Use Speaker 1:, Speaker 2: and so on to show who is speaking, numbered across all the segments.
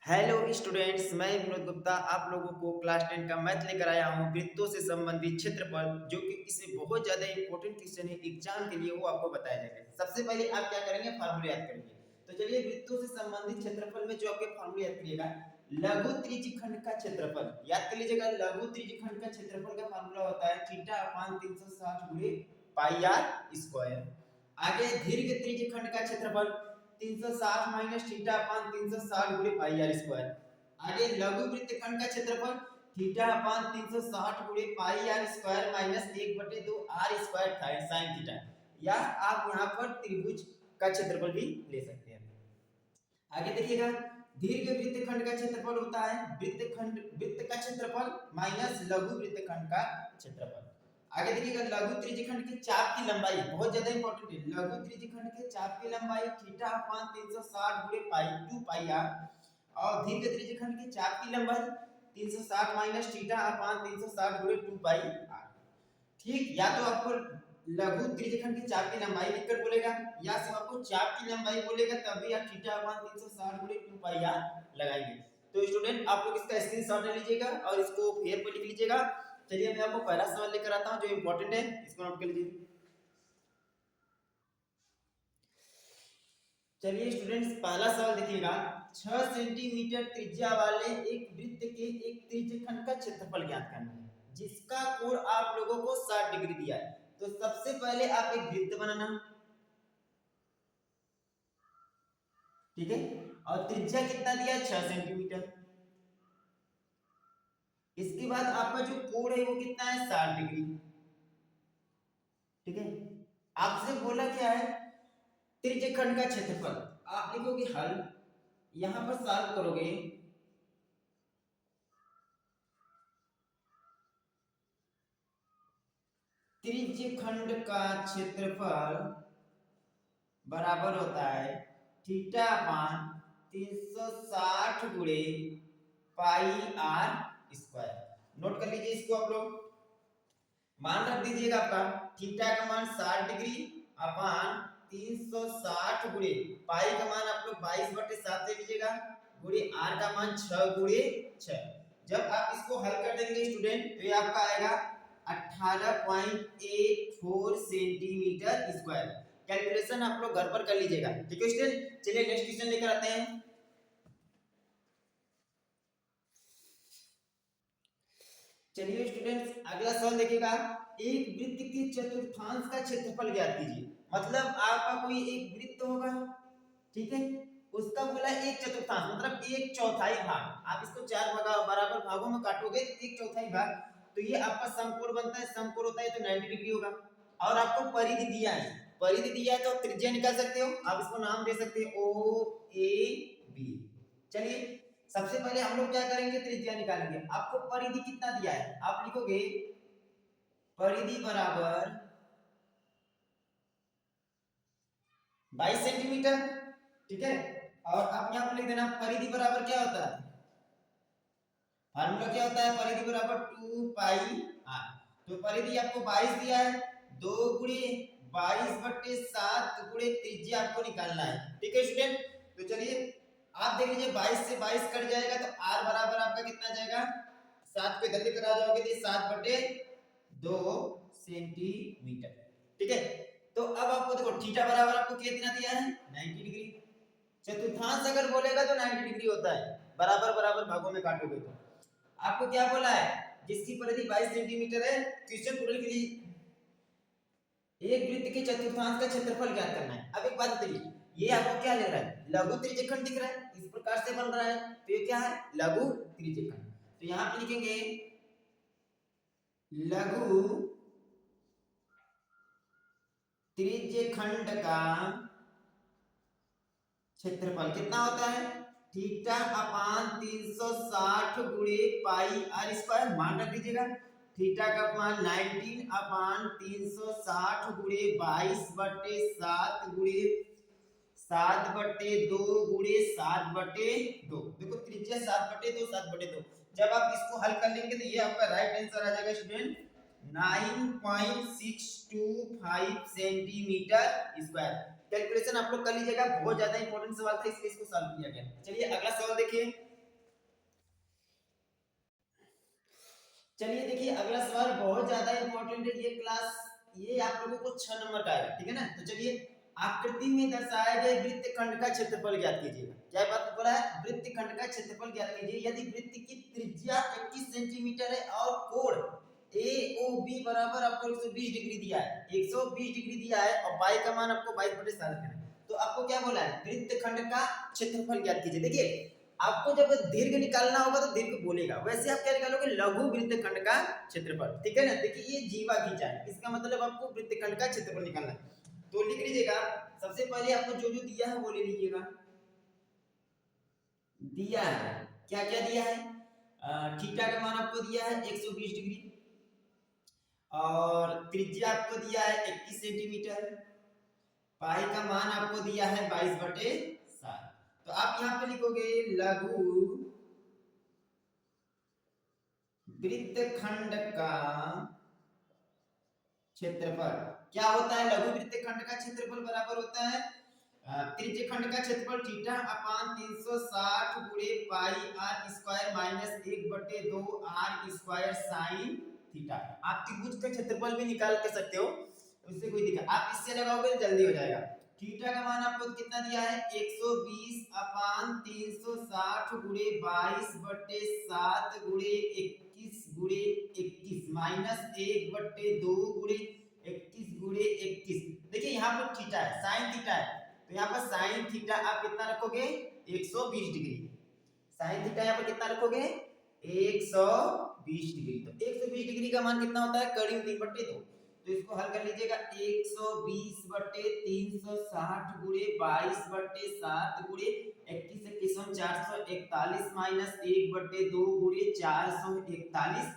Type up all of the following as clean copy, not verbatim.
Speaker 1: Hello students, मैं विनोद गुप्ता आप लोगों को क्लास 10 का मैथ लेकर आया हूँ वृत्तों से संबंधित क्षेत्रफल, जो कि इसमें बहुत ज्यादा इंपॉर्टेंट क्वेश्चन है एग्जाम के लिए, वो आपको बताया जाएगा। सबसे पहले आप क्या करेंगे, फार्मूले याद करेंगे। तो चलिए, वृत्तों से संबंधित क्षेत्रफल में जो आपके फार्मूले याद करिएगा, लघु त्रिज्यखंड का क्षेत्रफल याद कर लीजिएगा। लघु त्रिज्यखंड का क्षेत्रफल का फार्मूला होता है थीटा अपान 360 गुणे पाई आर स्क्वायर। आगे दीर्घ त्रिज्यखंड का क्षेत्रफल 360 माइनस थीटा अपान 360 गुणे पाई आर स्क्वायर। आगे लघु वृत्तखंड का क्षेत्रफल थीटा अपान 360 गुणे pi R square minus 1/2 R square था sin थीटा। या आप यहां पर त्रिभुज का क्षेत्रफल भी ले सकते हैं। आगे देखिएगा, दीर्घ वृत्तखंड का क्षेत्रफल होता है वृत्त का क्षेत्रफल माइनस लघु वृत्तखंड का क्षेत्रफल। आगे देखिएगा, लघु त्रिज्यखंड के चाप की लंबाई बहुत ज्यादा इंपॉर्टेंट है। लघु त्रिज्यखंड के चाप की लंबाई थीटा अपान 360 गुणे पाई 2 पाई आर, और दीर्घ त्रिज्यखंड के चाप की लंबाई 360 माइनस थीटा अपान 360 गुणे 2 पाई आर। ठीक, या तो आपको लघु त्रिज्यखंड की चाप की लंबाई लिखकर बोलेगा, या सिर्फ आपको चाप की लंबाई बोलेगा, तब भी आप थीटा अपान 360 गुणे 2 पाई आर लगाएंगे। तो स्टूडेंट, आप लोग इसका स्क्रीनशॉट ले लीजिएगा और इसको फेयर पर लिख लीजिएगा। चलिए, मैं आपको पहला सवाल लेकर आता हूं जो इंपॉर्टेंट है, इसको नोट कर लीजिए। चलिए स्टूडेंट्स, पहला सवाल देखिएगा। 6 सेंटीमीटर त्रिज्या वाले एक वृत्त के एक त्रिज्यखंड का क्षेत्रफल ज्ञात करना है, जिसका कोण आप लोगों को 60 डिग्री दिया है। तो सबसे पहले आप एक वृत्त बनाना, ठीक है, और त्रिज्या कितना दिया है, 6 सेंटीमीटर। इसके बाद आपका जो कोण है वो कितना है, 60 डिग्री। ठीक है, आपसे बोला क्या है, त्रिज्यखंड का क्षेत्रफल। आप लिखोगे हल, यहां पर सॉल्व करोगे। त्रिज्यखंड का क्षेत्रफल बराबर होता है थीटा अपान 360 गुणे पाई आर स्क्वायर। नोट कर लीजिए इसको आप लोग, मान रख दीजिएगा आपका थीटा का मान 60 डिग्री अपान 360 गुणे पाई का मान आप लोग 22/7 ले लीजिएगा, गुणे आर का मान 6 गुणे 6। जब आप इसको हल कर देंगे स्टूडेंट, तो ये आपका आएगा 18.84 सेंटीमीटर स्क्वायर। कैलकुलेशन आप लोग घर पर कर लीजिएगा, ठीक है स्टूडेंट। चलिए नेक्स्ट क्वेश्चन लेकर आते हैं। चलिए स्टूडेंट्स, अगला सवाल देखिएगा। एक वृत्त के चतुर्थांश का क्षेत्रफल ज्ञात कीजिए। मतलब आपका कोई एक वृत्त होगा, ठीक है, उसका बोला एक चतुर्थांश मतलब एक चौथाई भाग। आप इसको चार बराबर भागों में काटोगे तो एक चौथाई भाग, तो ये आपका समकोण बनता है। समकोण होता है तो 90 डिग्री होगा। और आपको परिधि दिया है, परिधि दिया है तो आप त्रिज्या निकाल सकते हो। आप इसको नाम दे सकते हो ओ ए बी। चलिए, सबसे पहले हम लोग क्या करेंगे, त्रिज्या निकालेंगे। आपको परिधि कितना दिया है, आप लिखोगे परिधि बराबर 22 सेंटीमीटर, ठीक है। और आप यहाँ पर लिख देना परिधि बराबर क्या होता है, फार्मूला क्या होता है, परिधि बराबर 2 पाई आर। तो परिधि आपको 22 दिया है, 2 गुणे 22/7 गुणे त्रिज्या आपको निकालना है, ठीक है स्टूडेंट। तो चलिए, आप देख लीजिए 22 से 22 कट जाएगा तो आर बराबर आपका कितना जाएगा, 7 को इधर लेकर आ जाओगे तो 7/2 सेंटीमीटर, ठीक है। तो अब आपको देखो थीटा बराबर आपको कितना दिया है, 90 डिग्री। चतुर्थांश अगर बोलेगा तो 90 डिग्री होता है, बराबर बराबर भागों में काटोगे तो। आपको क्या बोला है, जिसकी परिधि 22 सेंटीमीटर है, क्वेश्चन पूरा के लिए एक वृत्त के चतुर्थांश का क्षेत्रफल ज्ञात करना है। अब एक बात बताइए, ये आपको क्या ले रहा है, लघु त्रिज्यखंड दिख रहा है, इस प्रकार से बन रहा है, तो ये क्या है, लघु त्रिज्यखंड। तो यहां पे लिखेंगे लघु त्रिज्यखंड का क्षेत्रफल कितना होता है, थीटा अपान 360 गुणे पाई आर स्क्वायर। मान रख दीजिएगा, थीटा का मान 19 अपान 360 गुणे 22/7 गुणे 7/2 गुणे 7/2। देखो त्रिज्या 7/2 7/2। जब आप इसको हल कर लेंगे तो ये आपका राइट आंसर आ जाएगा स्टूडेंट, 9.625 सेंटीमीटर स्क्वायर। कैलकुलेशन आप लोग कर लीजिएगा, बहुत ज्यादा इंपॉर्टेंट सवाल था इसलिए इसको सॉल्व किया गया। चलिए अगला सवाल देखिए। चलिए देखिए अगला सवाल बहुत ज्यादा इंपॉर्टेंट है, ये आप लोगों को 6 नंबर का आएगा, ठीक है ना। तो चलिए, आकृति में दर्शाए गए वृत्तखंड का क्षेत्रफल ज्ञात कीजिएगा। क्या बात बोला है, वृत्तखंड का क्षेत्रफल ज्ञात कीजिए यदि वृत्त की त्रिज्या 21 सेंटीमीटर है और कोण AOB बराबर आपको 120 डिग्री दिया है, 120 डिग्री दिया है और पाई का मान आपको 22/7 है। तो आपको क्या बोला है, वृत्तखंड का क्षेत्रफल ज्ञात कीजिए। देखिए आपको जब दीर्घ निकालना होगा तो दीर्घ बोलेगा, वैसे आप क्या निकालोगे, लघु वृत्तखंड का क्षेत्रफल, ठीक है ना। देखिए ये जीवा खींचा है, इसका मतलब आपको वृत्तखंड का क्षेत्रफल निकालना है। तो लिख लीजिएगा, सबसे पहले आपको जो जो दिया है वो ले लीजिएगा। दिया है, क्या क्या दिया है, थीटा का मान आपको दिया है 120 डिग्री और त्रिज्या आपको दिया है 21 सेंटीमीटर, पाई का मान आपको दिया है 22/7। तो आप यहाँ पे लिखोगे लघु वृत्तखंड का क्षेत्रफल। क्या होता है, लघु वृत्तखंड का क्षेत्रफल बराबर होता है त्रिज्य खंड का क्षेत्रफल थीटा अपान 360 गुणे pi R square minus 1/2 R square sine theta. आप त्रिभुज का क्षेत्रफल भी निकाल के सकते हो, उससे कोई दिक्कत, आप इससे लगाओगे तो जल्दी हो जाएगा। थीटा का मान आपको कितना दिया है, 120 अपान 360 गुणे 22/7 गुणे 21 गुणे 21 माइनस 1/2 गुणे 21 गुणे 21। देखिए यहाँ पर थीटा है, साइन थीटा है, तो यहाँ पर साइन थीटा आप कितना रखोगे, 120 डिग्री। साइन थीटा यहाँ पर कितना रखोगे, 120 डिग्री। तो 120 डिग्री का मान कितना होता है, करीब 3/2। तो इसको हल कर लीजिएगा, 120/360 गुणे 22/7 गुणे 21 441 माइनस 1/2 गुणे 441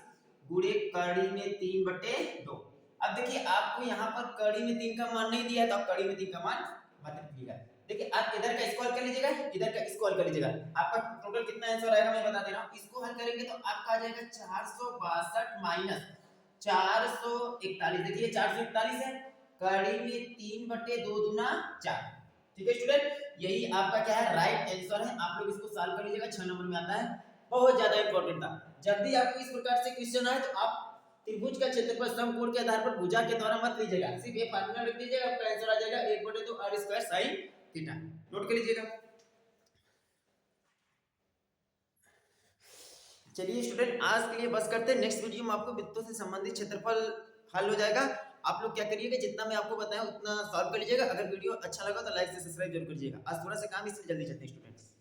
Speaker 1: गुणे कड़ी में 3/2। अब देखिए आपको यहाँ पर कड़ी में 3 का मान नहीं दिया, तो आप कड़ी में 3 का मान मत लिखिएगा। देखिए आप इधर का स्क्वायर कर लीजिएगा, इधर का स्क्वायर कर लीजिएगा, आपका टोटल कितना आंसर आएगा मैं बता दे रहा हूँ। इसको हल करेंगे तो आपका आ जाएगा 462 माइनस 441। देखिए 441 है, कड़ी में 3/2 दूना 4। ठीक है स्टूडेंट, यही आपका क्या है, राइट आंसर है। आप लोग इसको सॉल्व कर लीजिएगा, 6 नंबर में आता है, बहुत ज्यादा इंपॉर्टेंट था। जब भी आपको इस प्रकार से क्वेश्चन आए तो आप त्रिभुज का क्षेत्रफल समकोण के आधार पर भुजा के द्वारा मत लीजिएगा, सिर्फ ये फार्मूला लिख दीजिएगा, आपका आंसर आ जाएगा 1/2 r square sin theta. Note कर लीजिएगा। चलिए स्टूडेंट, आज के लिए बस करते हैं, नेक्स्ट वीडियो में आपको वृत्तों से संबंधित क्षेत्रफल हल हो जाएगा। आप लोग क्या करिएगा, जितना मैं आपको बताया उतना सॉल्व कर लीजिएगा। अगर वीडियो अच्छा लगा तो लाइक से सब्सक्राइब जरूर करिएगा। आज थोड़ा सा काम, इसलिए जल्दी चलते हैं स्टूडेंट्स।